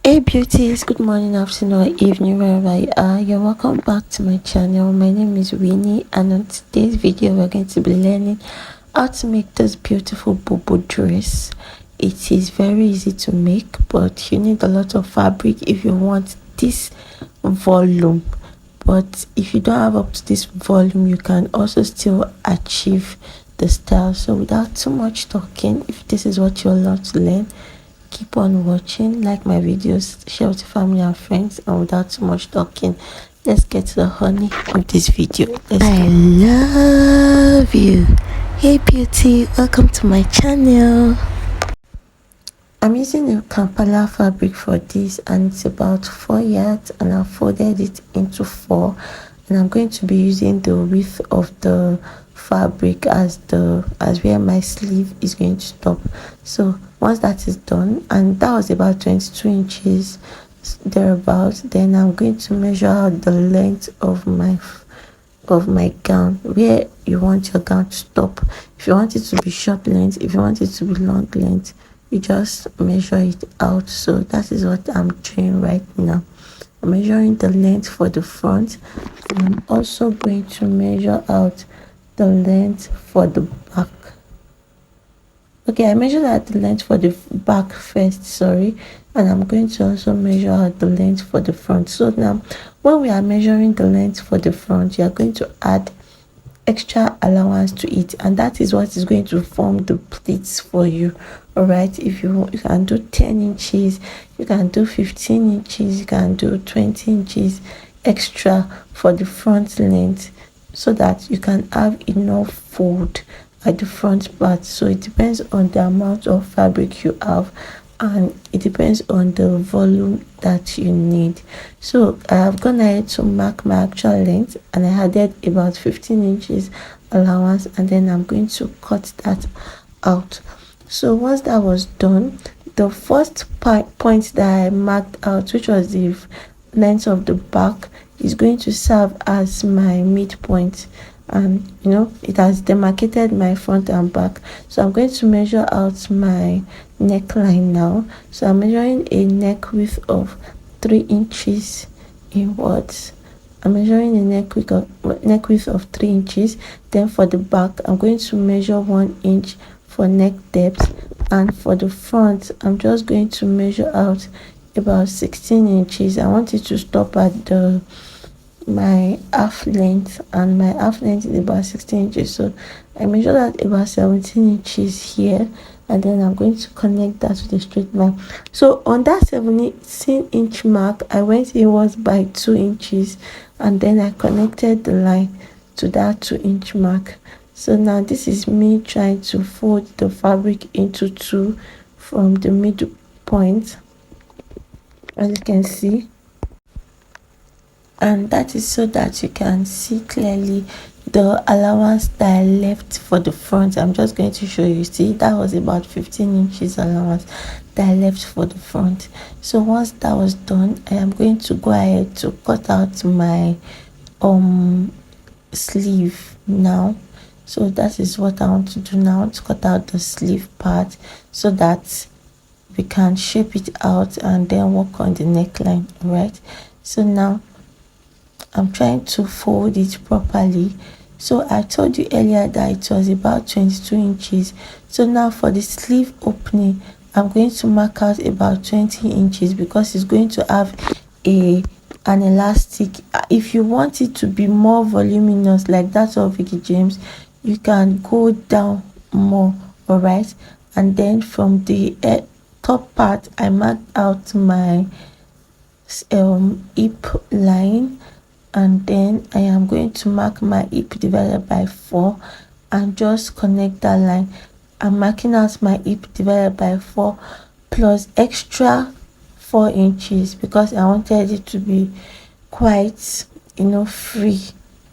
Hey beauties, good morning, afternoon, or evening, wherever you are. You're welcome back to my channel. My name is Winnie, and on today's video we're going to be learning how to make this beautiful Boubou dress. It is very easy to make, but you need a lot of fabric if you want this volume. But if you don't have up to this volume, you can also still achieve the style. So without too much talking, if this is what you love to learn, keep on watching, like my videos, share with your family and friends, and without too much talking, let's get to the honey of this video. I love you. Hey beauty, welcome to my channel. I'm using a Kampala fabric for this, and it's about 4 yards, and I folded it into 4, and I'm going to be using the width of the fabric as where my sleeve is going to stop. So once that is done, and that was about 22 inches thereabouts, then I'm going to measure out the length of my gown, where you want your gown to stop. If you want it to be short length, if you want it to be long length, you just measure it out. So that is what I'm doing right now. I'm measuring the length for the front, and I'm also going to measure out the length for the back. Okay, I measured out the length for the back first, sorry, and I'm going to also measure out the length for the front. So now when we are measuring the length for the front, you are going to add extra allowance to it, and that is what is going to form the pleats for you. All right, if you can do 10 inches, you can do 15 inches, you can do 20 inches extra for the front length, so that you can have enough fold at the front part. So it depends on the amount of fabric you have, and it depends on the volume that you need. So I have gone ahead to mark my actual length, and I added about 15 inches allowance, and then I'm going to cut that out. So once that was done, the first point that I marked out, which was the length of the back, is going to serve as my midpoint, and it has demarcated my front and back. So I'm going to measure out my neckline now. So I'm measuring a neck width of 3 inches inwards. I'm measuring a neck width of 3 inches. Then for the back, I'm going to measure 1 inch for neck depth, and for the front, I'm just going to measure out about 16 inches. I want it to stop at my half length, and my half length is about 16 inches. So I measured out about 17 inches here, and then I'm going to connect that with a straight line. So on that 17 inch mark, I went inwards by 2 inches, and then I connected the line to that 2 inch mark. So now this is me trying to fold the fabric into 2 from the middle point, as you can see, and that is so that you can see clearly the allowance that I left for the front. I'm just going to show you. See, that was about 15 inches allowance that I left for the front. So once that was done, I am going to go ahead to cut out my sleeve now. So that is what I want to do now, to cut out the sleeve part so that we can shape it out and then work on the neckline. All right, so now I'm trying to fold it properly. So I told you earlier that it was about 22 inches. So now for the sleeve opening, I'm going to mark out about 20 inches because it's going to have an elastic. If you want it to be more voluminous like that of Vicky James, you can go down more. All right, and then from the top part, I marked out my hip line, and then I am going to mark my hip divided by 4 and just connect that line. I'm marking out my hip divided by 4 plus extra 4 inches because I wanted it to be quite free.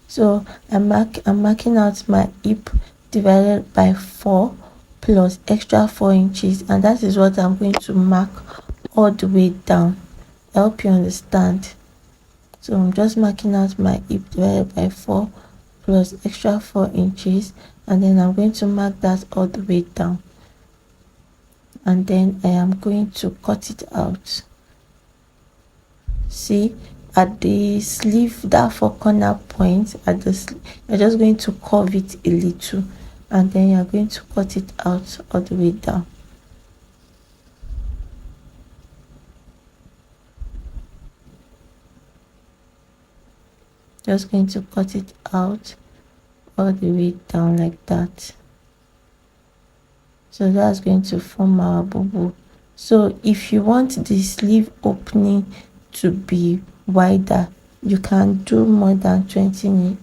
So I'm marking out my hip divided by 4 plus extra 4 inches, and that is what I'm going to mark all the way down. I hope you understand. So I'm just marking out my hip divided by 4 plus extra 4 inches, and then I'm going to mark that all the way down, and then I am going to cut it out. see at the sleeve, that four corner point at the you're just going to curve it a little, and then you're going to cut it out all the way down. Just going to cut it out all the way down like that. So that's going to form our boubou. So if you want the sleeve opening to be wider, you can do more than 20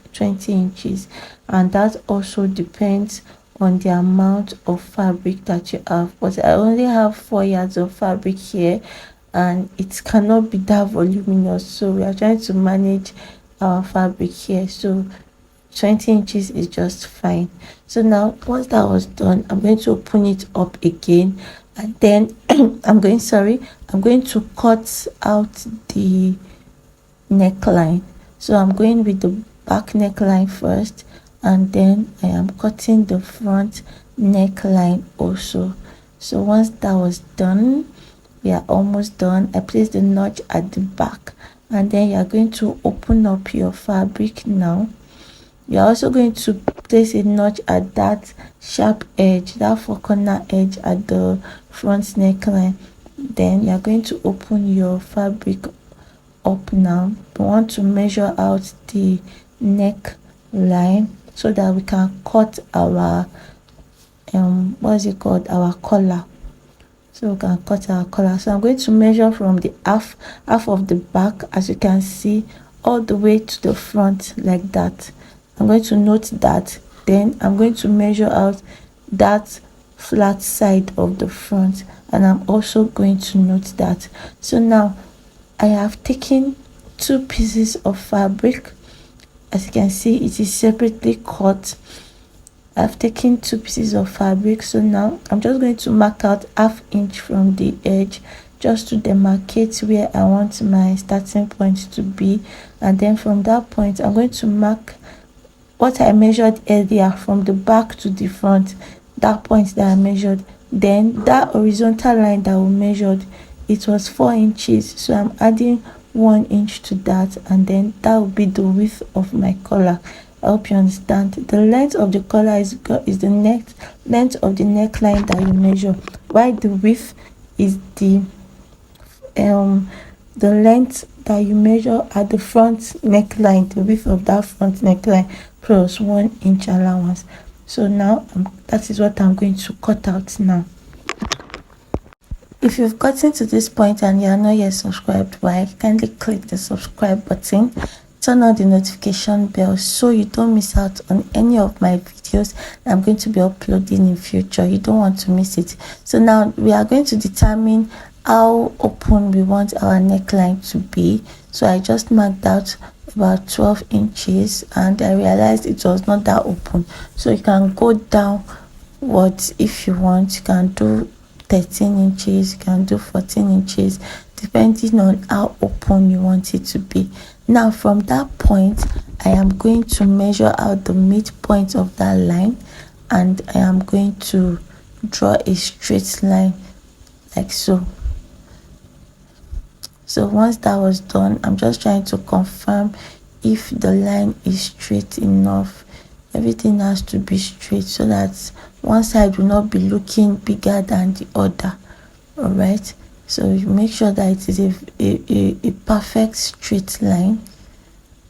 inches, and that also depends on the amount of fabric that you have. But I only have 4 yards of fabric here, and it cannot be that voluminous, so we are trying to manage our fabric here. So 20 inches is just fine. So now once that was done, I'm going to open it up again, and then I'm going to cut out the neckline. So I'm going with the back neckline first, and then I am cutting the front neckline also. So once that was done, we are almost done. I placed the notch at the back, and then you are going to open up your fabric. Now you're also going to place a notch at that sharp edge, that four corner edge at the front neckline. Then you're going to open your fabric up. Now we want to measure out the neckline so that we can cut our our collar. So we can cut our collar. So I'm going to measure from the half of the back, as you can see, all the way to the front like that. I'm going to note that. Then I'm going to measure out that flat side of the front, and I'm also going to note that. So now I have taken 2 pieces of fabric. As you can see, it is separately cut. I've taken 2 pieces of fabric. So now I'm just going to mark out ½ inch from the edge, just to demarcate where I want my starting point to be. And then from that point, I'm going to mark what I measured earlier from the back to the front, that point that I measured. Then that horizontal line that we measured, it was 4 inches, so I'm adding 1 inch to that, and then that will be the width of my collar. I hope you understand. The length of the collar is the length of the neckline that you measure, while the width is the length that you measure at the front neckline, the width of that front neckline plus 1 inch allowance. So now that is what I'm going to cut out now. If you've gotten to this point and you are not yet subscribed, why, kindly click the subscribe button, turn on the notification bell so you don't miss out on any of my videos I'm going to be uploading in future. You don't want to miss it. So now we are going to determine how open we want our neckline to be. So I just marked out about 12 inches, and I realized it was not that open. So you can go downwards if you want. You can do 13 inches, you can do 14 inches, depending on how open you want it to be. Now from that point, I am going to measure out the midpoint of that line, and I am going to draw a straight line like so. So once that was done, I'm just trying to confirm if the line is straight enough. Everything has to be straight so that one side will not be looking bigger than the other. All right, so you make sure that it is a perfect straight line.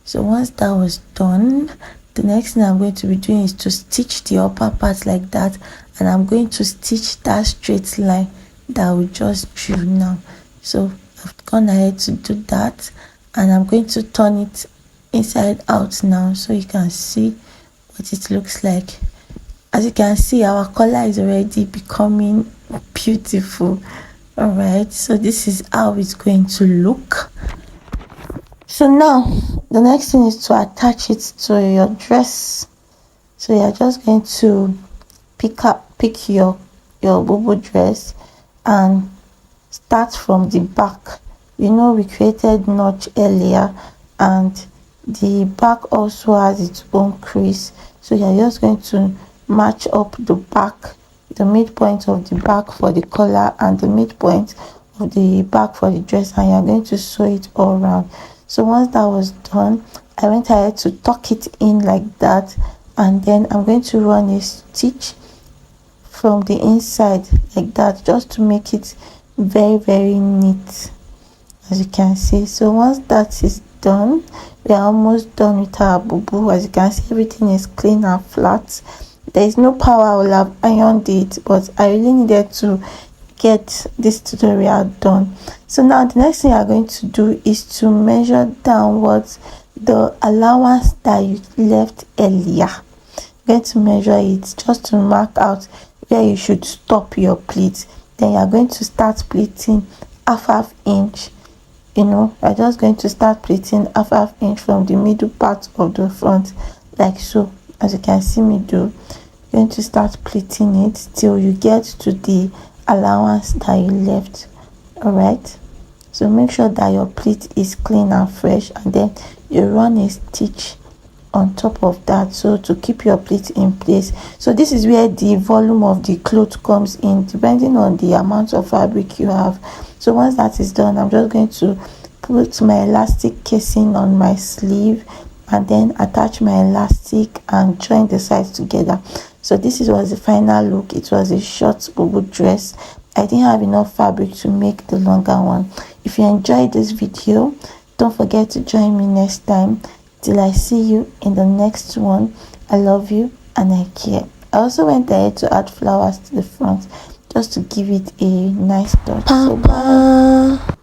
So once that was done, the next thing I'm going to be doing is to stitch the upper part like that, and I'm going to stitch that straight line that we just drew now. So I've gone ahead to do that, and I'm going to turn it inside out now so you can see what it looks like. As you can see, our collar is already becoming beautiful. All right, so this is how it's going to look. So now the next thing is to attach it to your dress. So you're just going to pick your boubou dress and start from the back. You know, we created notch earlier, and the back also has its own crease. So you're just going to match up the back, the midpoint of the back for the collar, and the midpoint of the back for the dress, and you're going to sew it all around. So once that was done, I went ahead to tuck it in like that, and then I'm going to run a stitch from the inside like that, just to make it very neat, as you can see. So once that is done, we are almost done with our boubou. As you can see, everything is clean and flat. There is no power. I will have ironed it, but I really needed to get this tutorial done. So now the next thing you are going to do is to measure downwards the allowance that you left earlier. You're going to measure it just to mark out where you should stop your pleat. Then you are going to start pleating half inch. You know, you're just going to start pleating half inch from the middle part of the front, like so, as you can see me do. You're going to start pleating it till you get to the allowance that you left. All right, so make sure that your pleat is clean and fresh, and then you run a stitch on top of that, so to keep your pleat in place. So this is where the volume of the cloth comes in, depending on the amount of fabric you have. So once that is done, I'm just going to put my elastic casing on my sleeve, and then attach my elastic and join the sides together. So this was the final look. It was a short boubou dress. I didn't have enough fabric to make the longer one. If you enjoyed this video, don't forget to join me next time. Till I see you in the next one. I love you and I care. I also went ahead to add flowers to the front, just to give it a nice touch. So bye.